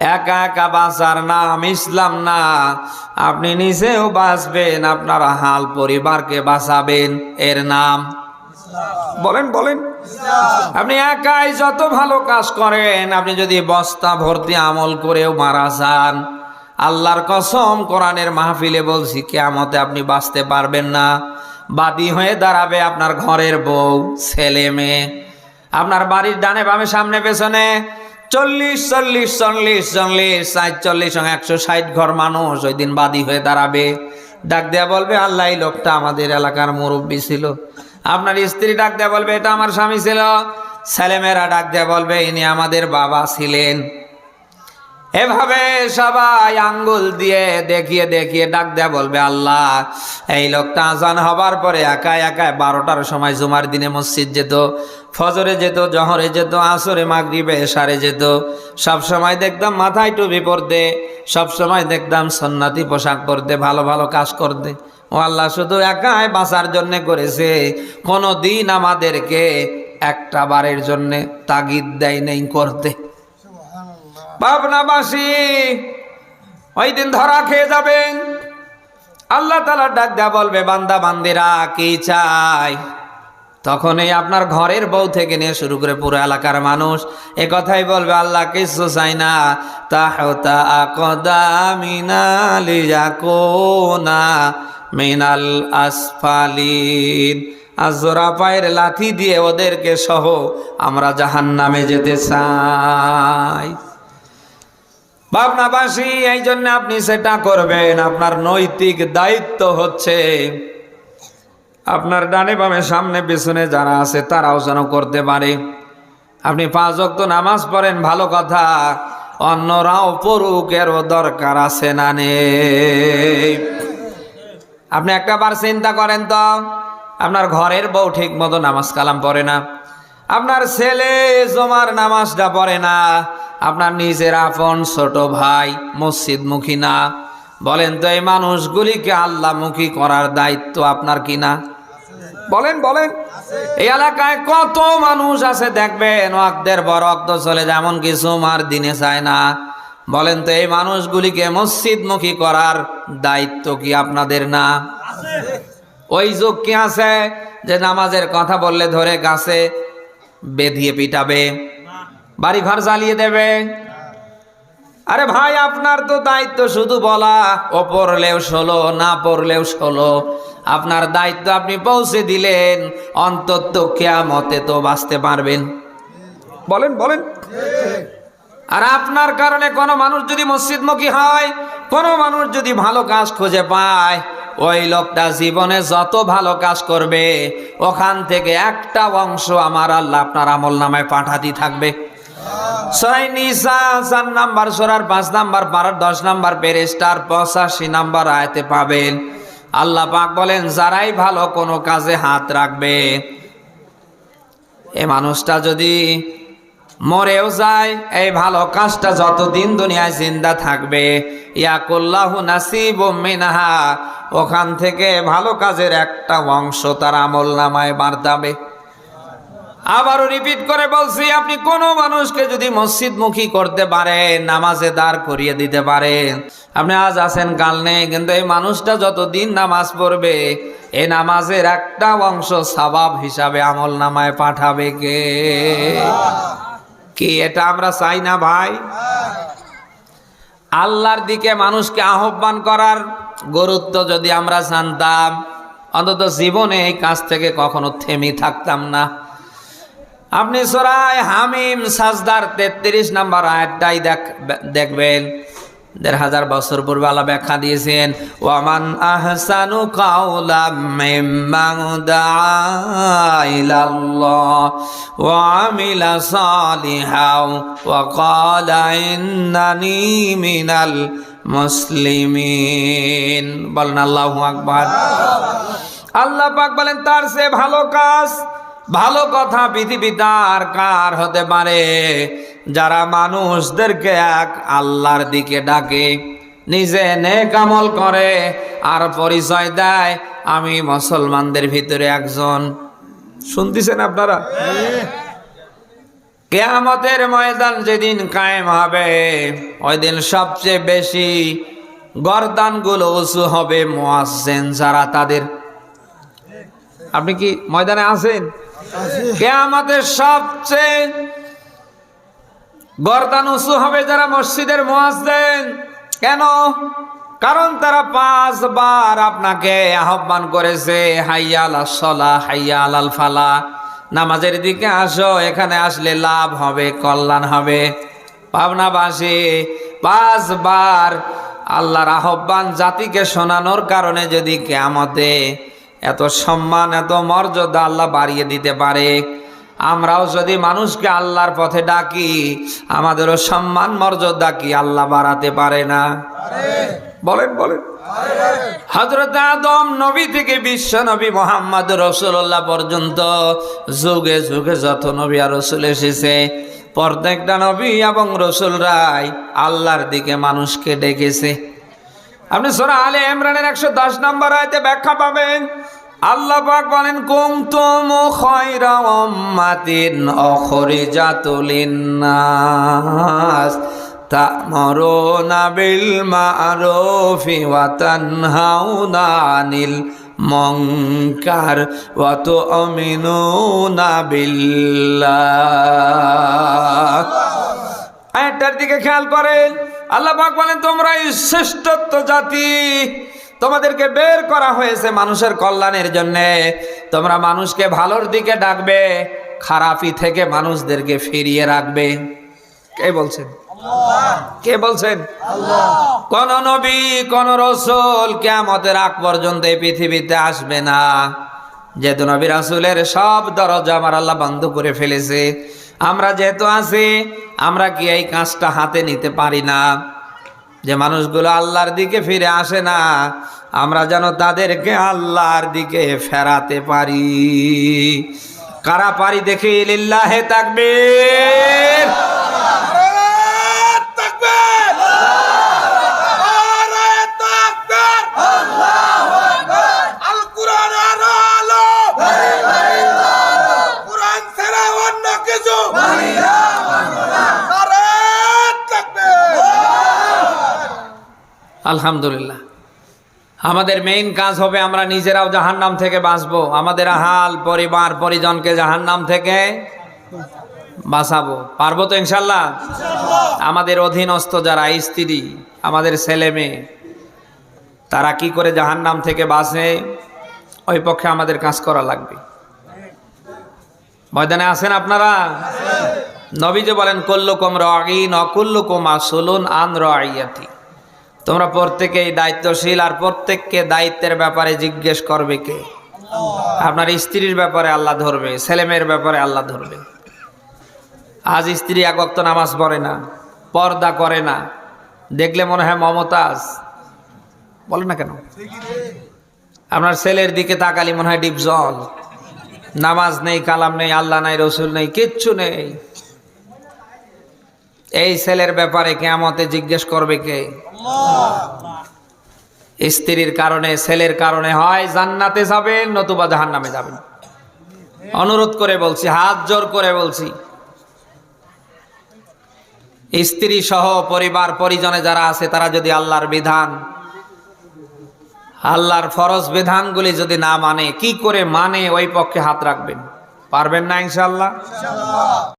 একা একা বাঁচার নাম ইসলাম না। আপনি নিজেও বাঁচবেন, আপনার হাল পরিবারকে বাঁচাবেন, এর নাম বলেন বলেন। আপনি একাই যত ভালো কাজ করেন, আপনি যদি বস্তা ভর্তি আমল করেও মারা যান, আল্লাহর কসম কোরআনের মাহফিলে বলছি, কিয়ামতে আপনি বাঁচতে পারবেন না। বাদী হয়ে দাঁড়াবে আপনার ঘরের বউ, ছেলে মেয়ে, আপনার বাড়ির ডানে বামে সামনে পেছনে 40 40 40 40 40 160 ঘর মানুষ ওই দিন বাদী হয়ে দাঁড়াবে। ডাক দেয়া বলবে, আল্লাহ এই লোকটা আমাদের এলাকার মুরব্বী ছিল। আপনার স্ত্রী ডাক দেয়া বলবে, এটা আমার স্বামী ছিল। ছেলেমেয়েরা ডাক দেয়া বলবে, ইনি আমাদের বাবা ছিলেন। এভাবে সবাই আঙ্গুল দিয়ে দেখিয়ে দেখিয়ে ডাক দেয়া বলবে, আল্লাহ এই লোকটা আজান হবার পরে একা একা 12টার সময় জুমার দিনে মসজিদ যেত, ফজরে যেত, জহরে যেত, আসরে, মাগরিবে, এশারে যেত। সব সময় দেখতাম মাথায় টুপি পরতে, সব সময় দেখতাম সুন্নতি পোশাক পরতে, ভালো ভালো কাজ করতে। ও আল্লাহ শুধু একাই বাঁচার জন্য করেছে, কোনো দিন আমাদেরকে একটা বারের জন্য তাগিদ দেয় নেই করতে। পাবনাবাসী ওই দিন ধরা খেয়ে যাবেন। আল্লাহ তাআলা ডাক দেয়া বলবে, বান্দা বান্দিরা কি চাই? তখনই আপনার ঘরের বউ থেকে নিয়ে শুরু করে পুরো এলাকার মানুষ এ কথাই বলবে, আল্লাহ কিছু চাই না, তাহতা আকদামিনা লিয়াকুনা মিনাল আসফালিন। আজরা পায়ের লাথি দিয়ে ওদেরকে সহ আমরা জাহান্নামে যেতে চাই। ভাবনাবাসী, এই জন্য আপনি সেটা করবেন। আপনার নৈতিক দায়িত্ব হচ্ছে আপনার ডানে বামে সামনে পেছনে যারা আছে তারাও যেন করতে পারে। আপনি 5 ওয়াক্ত নামাজ পড়েন, ভালো কথা, অন্যরাও পড়ুক, এরও দরকার আছে না নেই? আপনি একটা বার চিন্তা করেন তো, আপনার ঘরের বউ ঠিক মতো নামাজ কালাম পড়ে না, আপনার ছেলে জমার নামাজটা পড়ে না, আপনার নিজের আপন ছোট ভাই মসজিদমুখী না। বলেন তো, এই মানুষগুলিকে আল্লাহমুখী করার দায়িত্ব আপনার কিনা? বলেন বলেন। এই এলাকায় কত মানুষ আছে দেখবেন, ওয়াক্তের পর ওয়াক্ত চলে, যেমন কিছু মার দিনে চায় না। বলেন তো, এই মানুষগুলিকে মসজিদমুখী করার দায়িত্ব কি আপনাদের না? ওই যুগ কি আছে যে নামাজের কথা বললে ধরে গাছে বেঁধিয়ে পিটাবে, বাড়ি ঘর জ্বালিয়ে দেবে? আরে ভাই, আপনার তো দায়িত্ব শুধু বলা, ও পড়লেও 16, না পড়লেও 16। আপনার দায়িত্ব আপনি পৌঁছে দিলেন, অন্তত কিয়ামতে তো বাঁচতে পারবেন। বলেন বলেন। আর আপনার কারণে কোনো মানুষ যদি মসজিদমুখী হয়, কোনো মানুষ যদি ভালো কাজ খুঁজে পায়, ওই লোকটা জীবনে যত ভালো কাজ করবে ওখান থেকে একটা অংশ আমার আল্লাহ আপনার আমল নামায় পাঠাতে থাকবে। সূরা নিসা 4 নাম্বার সূরার 5 নাম্বার পারার 10 নাম্বার পেরেস্টার 85 নাম্বার আয়াতে পাবেন। আল্লাহ পাক বলেন, যারাই ভালো কোনো কাজে হাত রাখবে, এই মানুষটা যদি মরেও যায়, এই ভালো কাজটা যতদিন দুনিয়ায় জিন্দা থাকবে, ইয়াকুল্লাহু নাসিবুম মিনহা, ওখান থেকে ভালো কাজের একটা অংশ তার আমল নামায় বাড়াবে। আবারও রিপিট করে বলছি, আপনি কোনো মানুষকে যদি মসজিদমুখী করতে পারেন, নামাজে দাঁড় করিয়ে দিতে পারেন, আপনি আজ আছেন কাল নেই, কিন্তু এই মানুষটা যতদিন নামাজ পড়বে, এই নামাজের একটা অংশ সওয়াব হিসাবে আমল নামায় পাঠাবে কে? কি এটা আমরা চাই না ভাই? আল্লাহর দিকে মানুষকে আহ্বান করার গুরুত্ব যদি আমরা জানতাম, অন্তত জীবনে এই কাজ থেকে কখনো থেমে থাকতাম না। আপনি সূরা হামিম সাজদার 33 নাম্বার আয়াতটাই দেখবেন, 1000 বছর পূর্বে আল্লাহ ব্যাখ্যা দিয়েছেন, ওয়ামান আহসানু কাওলাম মিম্মান দাআ ইলাল্লাহ ওয়া আমিলা সালিহাও ওয়া ক্বালা ইন্নানি মিনাল মুসলিমিন। বলেন আল্লাহু আকবার। আল্লাহ পাক বলেন, তার চেয়ে ভালো কাজ, ভালো কথা পৃথিবীতে আর কার হতে পারে? যারা মানুষদেরকে এক আল্লাহর দিকে ডাকে, নিজে নেক আমল করে, আর পরিচয় দেয় আমি মুসলমানদের ভিতরে একজন। শুনতেছেন আপনারা? কিয়ামতের ময়দান যেদিন কায়েম হবে ওই দিন সবচেয়ে বেশি গর্দানগুলো উঁচু হবে মুয়াজ্জিন যারা তাদের। আপনি কি ময়দানে আছেন? কিয়ামতের সবচেয়ে গর্দান উঁচু হবে যারা মসজিদের মুয়াজ্জিন। কেন? কারণ তারা 5 বার আপনাকে আহ্বান করেছে, হাইয়া আলাস সালাহ, হাইয়া আলাল ফালাহ, নামাজের দিকে আসো, এখানে আসলে লাভ হবে, কল্যাণ হবে। পাবনাবাসী 5 বার আল্লাহর আহ্বান জাতিকে শোনানোর কারণে যদি কিয়ামতে এত সম্মান, এত মর্যাদা আল্লাহ বাড়িয়ে দিতে পারে, আমরাও যদি মানুষকে আল্লাহর পথে ডাকি, আমাদেরও সম্মান মর্যাদা কি আল্লাহ বাড়াতে পারে না? বলেন বলেন। হযরত আদম নবী থেকে বিশ্ব নবী মুহাম্মদ রাসূলুল্লাহ পর্যন্ত যুগে যুগে যত নবী আর রাসূল এসেছে, প্রত্যেকটা নবী এবং রাসূলরাই আল্লাহর দিকে মানুষকে ডেকেছে। আপনি সূরা আলে ইমরানের 110 নম্বর আয়াতে ব্যাখ্যা পাবেন। আল্লাহ পাক বলেন, কুনতুম খায়রা উম্মাতিন উখরিজাত লিন-নাস তা'মুরুনা বিল মা'রুফি ওয়া তানহাউনা আনিল মুনকার ওয়া তু'মিনুনা বিল্লাহ। আয়াতটার দিকে খেয়াল করেন। আল্লাহ পাক বলেন, তোমরা শ্রেষ্ঠত্ব জাতি, তোমাদেরকে বের করা হয়েছে মানুষের কল্যাণের জন্য। তোমরা মানুষকে ভালোর দিকে ডাকবে, খারাপি থেকে মানুষদেরকে ফিরিয়ে রাখবে। কে বলছেন? কে বলছেন? কোন নবী, কোন রাসূল কিয়ামতের আগ পর্যন্ত এই পৃথিবীতে আসবে না যেহেতু নবী রাসূলের সব দরজা আমার আল্লাহ বন্ধ করে ফেলেছে। আমরা যেহেতু আছি, আমরা কি এই কাজটা হাতে নিতে পারি না যে মানুষগুলো আল্লাহর দিকে ফিরে আসে না, আমরা যেন তাদেরকে আল্লাহর দিকে ফেরাতে পারি? কারা পারি দেখি? লিল্লাহে তাকবীর। আলহামদুলিল্লাহ। আমাদের মেইন কাজ হবে আমরা নিজেরাও জাহান্নাম থেকে বাঁচবো, আমাদের আহাল পরিবার পরিজনকে জাহান্নাম থেকে বাঁচাবো। পারবো তো ইনশাল্লাহ? আমাদের অধীনস্থ যারা স্ত্রী, আমাদের ছেলে মেয়ে, তারা কি করে জাহান্নাম থেকে বাঁচে, ওই পক্ষে আমাদের কাজ করা লাগবে। ময়দানে আছেন আপনারা? নবীজি বলেন, কুল্লুকুম রাঈন ওয়া কুল্লুকুম মাসউলুন আন রাইয়াতি। তোমরা প্রত্যেকেই দায়িত্বশীল, আর প্রত্যেককে দায়িত্বের ব্যাপারে জিজ্ঞেস করবে কে? আপনার স্ত্রীর ব্যাপারে আল্লাহ ধরবে, ছেলেমেয়ের ব্যাপারে আল্লাহ ধরবে। আজ স্ত্রী 1 ওয়াক্ত নামাজ পড়ে না, পর্দা করে না, দেখলে মনে হয় মমতাজ। বলে না কেন? আপনার ছেলের দিকে তাকালি মনে হয় ডিপজল। নামাজ নেই, কালাম নেই, আল্লাহ নাই, রসুল নেই, কিচ্ছু নেই। এই ছেলের ব্যাপারে কিয়ামতে জিজ্ঞেস করবে কে? স্ত্রীর কারণে, ছেলের কারণে হয় জান্নাতে যাবেন নতুবা জাহান্নামে যাবেন। অনুরোধ করে বলছি, হাত জোর করে বলছি, স্ত্রী সহ পরিবার পরিজনে যারা আছে তারা যদি আল্লাহর বিধান, আল্লাহর ফরজ বিধানগুলি যদি না মানে, কি করে মানে, ওই পক্ষে হাত রাখবেন। পারবেন না ইনশাআল্লাহ?